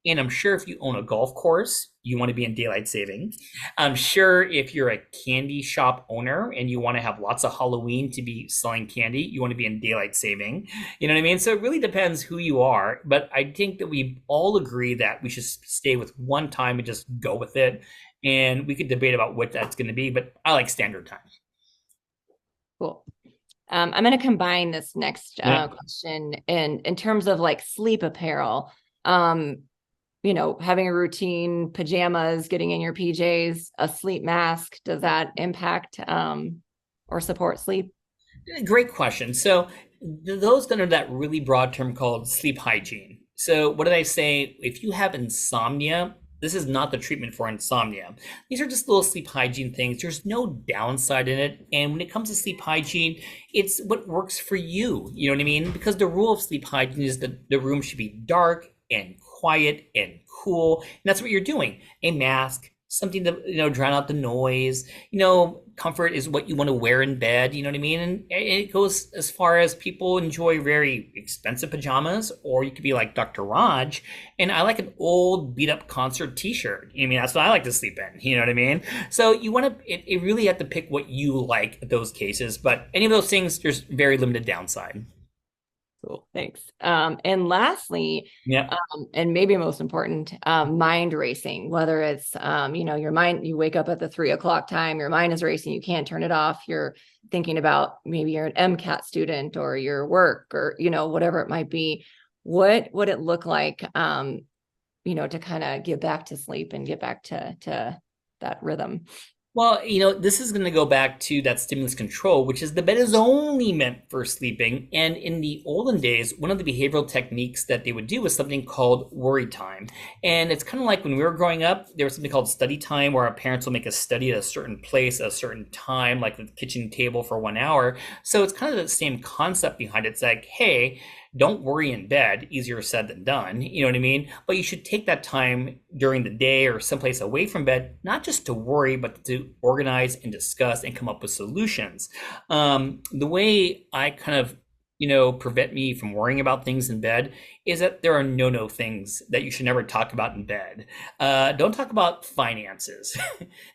And I'm sure if you own a golf course, you want to be in daylight saving. I'm sure if you're a candy shop owner and you want to have lots of Halloween to be selling candy, you want to be in daylight saving. You know what I mean? So it really depends who you are. But I think that we all agree that we should stay with one time and just go with it. And we could debate about what that's going to be, but I like standard time. Cool. I'm going to combine this next question in terms of like sleep apparel. Having a routine, pajamas, getting in your PJs, a sleep mask, does that impact or support sleep? Great question. So those under that really broad term called sleep hygiene. So what did I say? If you have insomnia, this is not the treatment for insomnia. These are just little sleep hygiene things. There's no downside in it. And when it comes to sleep hygiene, it's what works for you. You know what I mean? Because the rule of sleep hygiene is that the room should be dark and quiet and cool. And that's what you're doing. A mask, something to, drown out the noise. Comfort is what you want to wear in bed, you know what I mean? And it goes as far as people enjoy very expensive pajamas, or you could be like Dr. Raj, and I like an old beat up concert t-shirt. I mean, that's what I like to sleep in, you know what I mean? So you want to, it really have to pick what you like at those cases, but any of those things, there's very limited downside. Cool. Thanks. And lastly, Yeah. And maybe most important, mind racing, whether it's, your mind, you wake up at the 3 o'clock time, your mind is racing, you can't turn it off. You're thinking about maybe you're an MCAT student or your work or, whatever it might be. What would it look like, to kind of get back to sleep and get back to that rhythm? Well, this is going to go back to that stimulus control, which is the bed is only meant for sleeping. And in the olden days, one of the behavioral techniques that they would do was something called worry time. And it's kind of like when we were growing up, there was something called study time, where our parents will make us study at a certain place, at a certain time, like the kitchen table for 1 hour. So it's kind of the same concept behind it. It's like, hey, don't worry in bed, easier said than done, you know what I mean? But you should take that time during the day or someplace away from bed, not just to worry, but to organize and discuss and come up with solutions. The way I kind of, prevent me from worrying about things in bed is that there are no things that you should never talk about in bed. Don't talk about finances.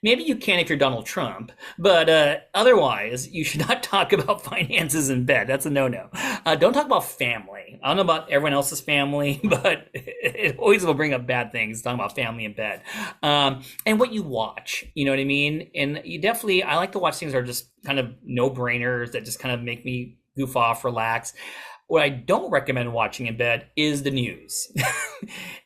Maybe you can if you're Donald Trump, but otherwise you should not talk about finances in bed. That's a no-no. Don't talk about family. I don't know about everyone else's family, but it always will bring up bad things talking about family in bed. And what you watch, you know what I mean? And you definitely, I like to watch things that are just kind of no-brainers that just kind of make me goof off, relax. What I don't recommend watching in bed is the news.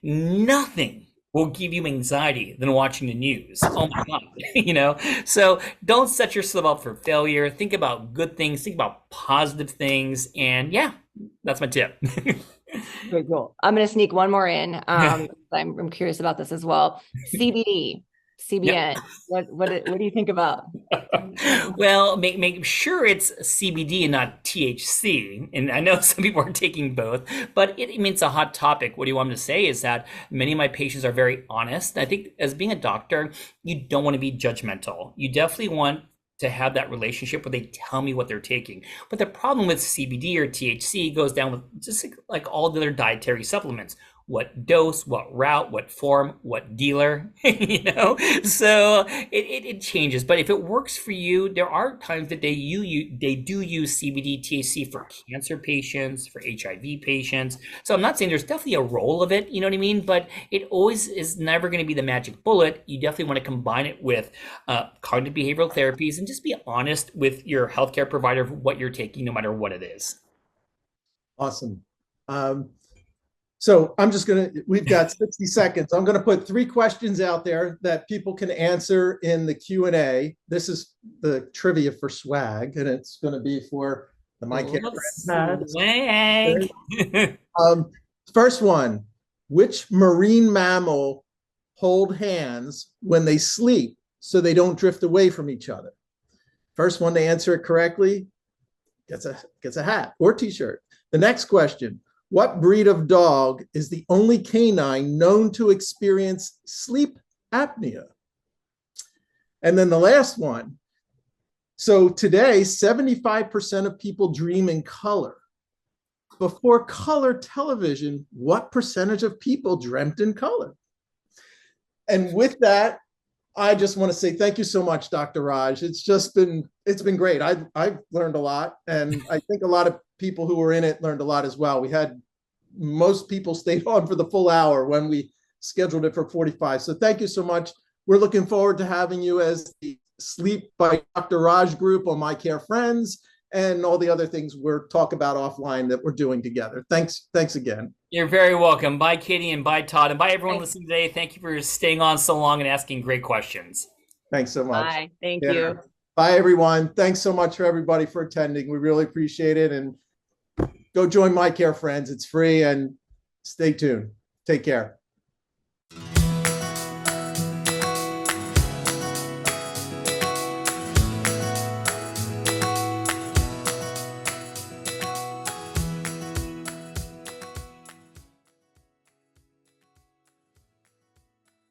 Nothing will give you anxiety than watching the news. Oh my God, So don't set yourself up for failure. Think about good things, think about positive things. And yeah, that's my tip. Very cool. I'm going to sneak one more in. I'm curious about this as well. CBD. CBN. Yep. What do you think about? Well, make sure it's CBD and not THC. And I know some people are taking both, but it's a hot topic. What do you want me to say is that many of my patients are very honest. I think as being a doctor, you don't want to be judgmental. You definitely want to have that relationship where they tell me what they're taking. But the problem with CBD or THC goes down with just like all the other dietary supplements. What dose, what route, what form, what dealer, So it changes. But if it works for you, there are times that they do use CBD, THC for cancer patients, for HIV patients. So I'm not saying there's definitely a role of it, you know what I mean? But it always is never going to be the magic bullet. You definitely want to combine it with cognitive behavioral therapies and just be honest with your healthcare provider of what you're taking, no matter what it is. Awesome. So we've got 60 seconds. I'm going to put 3 questions out there that people can answer in the Q&A. This is the trivia for swag, and it's going to be for the My Care Friends. First one, which marine mammal hold hands when they sleep so they don't drift away from each other? First one to answer it correctly gets a hat or t-shirt. The next question, what breed of dog is the only canine known to experience sleep apnea? And then the last one. So today, 75% of people dream in color. Before color television, what percentage of people dreamt in color? And with that, I just want to say thank you so much, Dr. Raj. It's been great. I've learned a lot, and I think a lot of people who were in it learned a lot as well. Most people stayed on for the full hour when we scheduled it for 45. So thank you so much. We're looking forward to having you as the Sleep by Dr. Raj group on My Care Friends and all the other things we'll talk about offline that we're doing together. Thanks again. You're very welcome. Bye, Katie, and bye, Todd, and bye, everyone listening today. Thank you for staying on so long and asking great questions. Thanks so much. Bye. Thank you. Bye, everyone. Thanks so much for everybody for attending. We really appreciate it. And go join My Care Friends. It's free, and stay tuned. Take care.